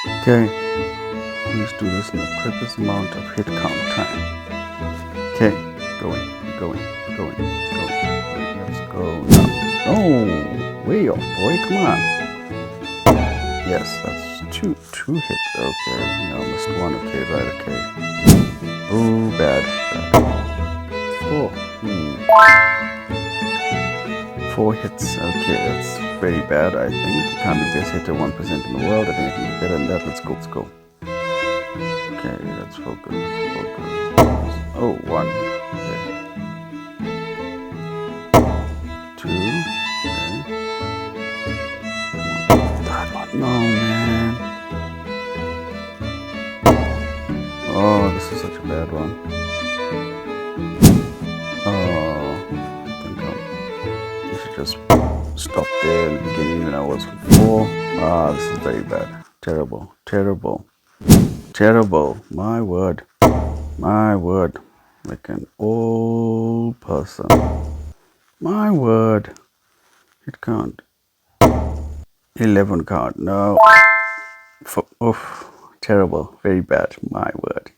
Okay, let's do this in the quickest amount of hit count time. Okay, going. Let's go now. Oh, way off, boy, come on. Yes, that's two hits. Okay, I missed one. Okay, right, okay. Oh, bad. Four. Four hits. Okay, that's very bad, I think. You can't be best hitter 1% in the world. I think I can do better than that. Let's go. Okay, let's focus. Oh, one. Okay. Two. Okay. That one. No, man. Oh, this is such a bad one. Oh, I think you should just stop there in the beginning when I was with 4. Ah, this is very bad. Terrible. My word. Like an old person. My word. It can't. 11 can't. No. Oof. Terrible. Very bad. My word.